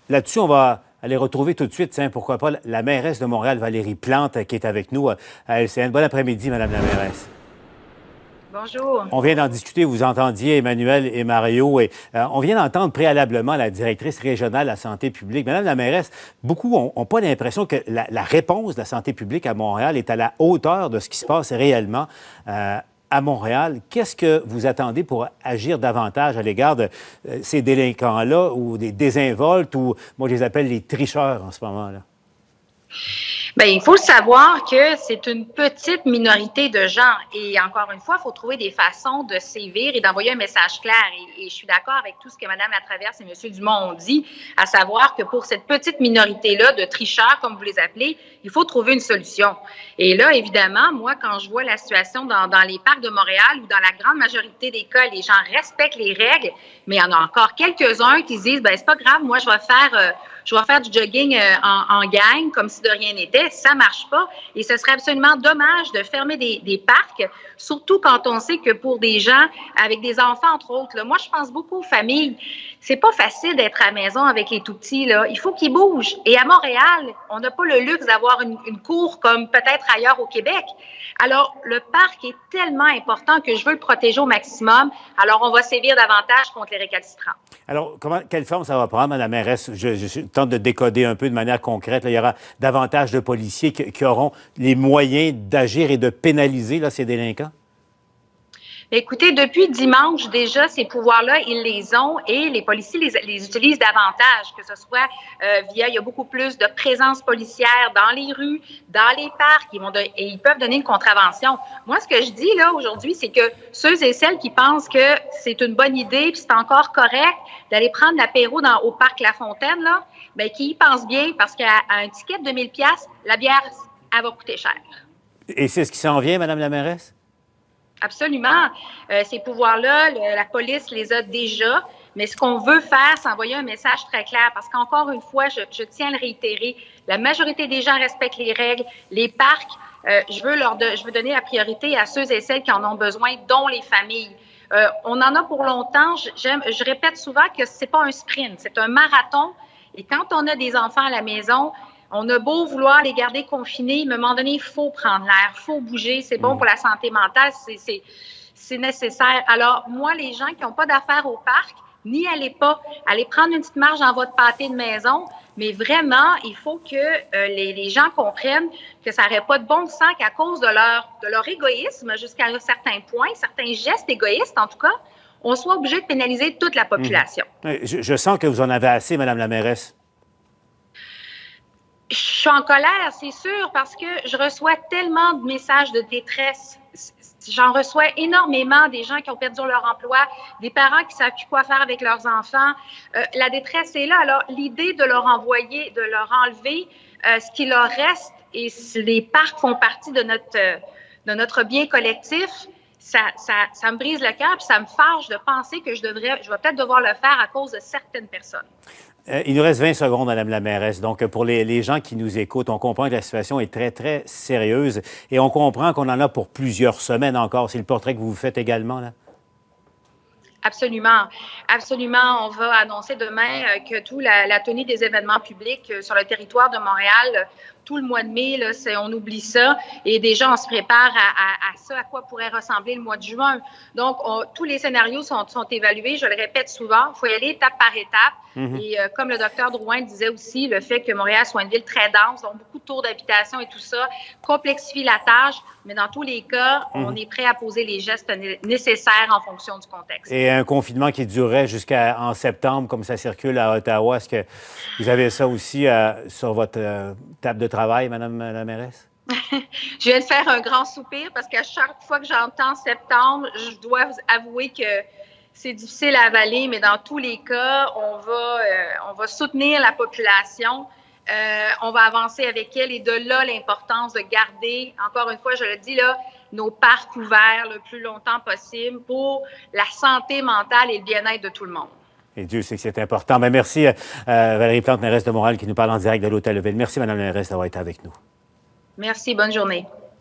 Là-dessus, on va aller retrouver tout de suite, tiens, pourquoi pas, la mairesse de Montréal, Valérie Plante, qui est avec nous à LCN. Bon après-midi, Madame la mairesse. Bonjour. On vient d'en discuter, vous entendiez Emmanuel et Mario, et on vient d'entendre préalablement la directrice régionale de la santé publique. Madame la mairesse, beaucoup n'ont pas l'impression que la réponse de la santé publique à Montréal est à la hauteur de ce qui se passe réellement à Montréal. Qu'est-ce que vous attendez pour agir davantage à l'égard de ces délinquants-là ou des désinvoltes ou, moi, je les appelle les tricheurs en ce moment-là? Bien, il faut savoir que c'est une petite minorité de gens et encore une fois, il faut trouver des façons de sévir et d'envoyer un message clair. Et je suis d'accord avec tout ce que Mme Latraverse et M. Dumont ont dit, à savoir que pour cette petite minorité-là de tricheurs, comme vous les appelez, il faut trouver une solution. Et là, évidemment, moi, quand je vois la situation dans les parcs de Montréal où dans la grande majorité des cas, les gens respectent les règles, mais il y en a encore quelques-uns qui se disent, ben c'est pas grave, moi, je vais faire du jogging en gang comme si de rien n'était. Ça marche pas. Et ce serait absolument dommage de fermer des parcs, surtout quand on sait que pour des gens avec des enfants, entre autres, là, moi, je pense beaucoup aux familles. C'est pas facile d'être à la maison avec les tout-petits, là. Il faut qu'ils bougent. Et à Montréal, on n'a pas le luxe d'avoir une cour comme peut-être ailleurs au Québec. Alors, le parc est tellement important que je veux le protéger au maximum. Alors, on va sévir davantage contre les récalcitrants. Alors, quelle forme ça va prendre, Mme la mairesse? Je tente de décoder un peu de manière concrète. Là, il y aura davantage de policiers qui auront les moyens d'agir et de pénaliser là, ces délinquants? Écoutez, depuis dimanche, déjà, ces pouvoirs-là, ils les ont et les policiers les utilisent davantage, que ce soit il y a beaucoup plus de présence policière dans les rues, dans les parcs, et ils peuvent donner une contravention. Moi, ce que je dis là aujourd'hui, c'est que ceux et celles qui pensent que c'est une bonne idée puis c'est encore correct d'aller prendre l'apéro au parc La Fontaine, là, bien, qui y pensent bien parce qu'à un ticket de 2000 $, la bière, elle va coûter cher. Et c'est ce qui s'en vient, Mme la mairesse? Absolument. Ces pouvoirs-là, la police les a déjà. Mais ce qu'on veut faire, c'est envoyer un message très clair. Parce qu'encore une fois, je tiens à le réitérer, la majorité des gens respectent les règles. Les parcs, je veux donner la priorité à ceux et celles qui en ont besoin, dont les familles. On en a pour longtemps. Je répète souvent que c'est pas un sprint, c'est un marathon. Et quand on a des enfants à la maison, on a beau vouloir les garder confinés, mais à un moment donné, il faut prendre l'air, il faut bouger, c'est bon pour la santé mentale, c'est nécessaire. Alors, moi, les gens qui n'ont pas d'affaires au parc, n'y allez pas. Allez prendre une petite marche dans votre pâté de maison, mais vraiment, il faut que les gens comprennent que ça n'aurait pas de bon sens qu'à cause de leur égoïsme, jusqu'à un certain point, certains gestes égoïstes en tout cas, on soit obligé de pénaliser toute la population. Je sens que vous en avez assez, Mme la mairesse. Je suis en colère, c'est sûr, parce que je reçois tellement de messages de détresse. J'en reçois énormément, des gens qui ont perdu leur emploi, des parents qui ne savent plus quoi faire avec leurs enfants. La détresse est là. Alors, l'idée de leur enlever ce qui leur reste, et les parcs font partie de notre bien collectif, ça me brise le cœur, puis ça me fâche de penser que je vais peut-être devoir le faire à cause de certaines personnes. Il nous reste 20 secondes, Mme la mairesse. Donc, pour les gens qui nous écoutent, on comprend que la situation est très, très sérieuse et on comprend qu'on en a pour plusieurs semaines encore. C'est le portrait que vous faites également, là? Absolument. Absolument. On va annoncer demain que la tenue des événements publics sur le territoire de Montréal, tout le mois de mai, là, on oublie ça. Et déjà, on se prépare à ça, à quoi pourrait ressembler le mois de juin. Donc, tous les scénarios sont évalués. Je le répète souvent, il faut y aller étape par étape. Et comme le docteur Drouin disait aussi, le fait que Montréal soit une ville très dense, donc beaucoup de tours d'habitation et tout ça, complexifie la tâche. Mais dans tous les cas, on est prêt à poser les gestes nécessaires en fonction du contexte. Et un confinement qui durerait jusqu'en septembre, comme ça circule à Ottawa, est-ce que vous avez ça aussi sur votre table de travail, Mme la mairesse? Je viens de faire un grand soupir parce qu'à chaque fois que j'entends septembre, je dois avouer que c'est difficile à avaler, mais dans tous les cas, on va soutenir la population. On va avancer avec elle et de là, l'importance de garder, encore une fois, je le dis là, nos parcs ouverts le plus longtemps possible pour la santé mentale et le bien-être de tout le monde. Et Dieu sait que c'est important. Mais merci, Valérie Plante, mairesse de Montréal, qui nous parle en direct de l'Hôtel Ville. Merci, Mme la mairesse, d'avoir été avec nous. Merci. Bonne journée.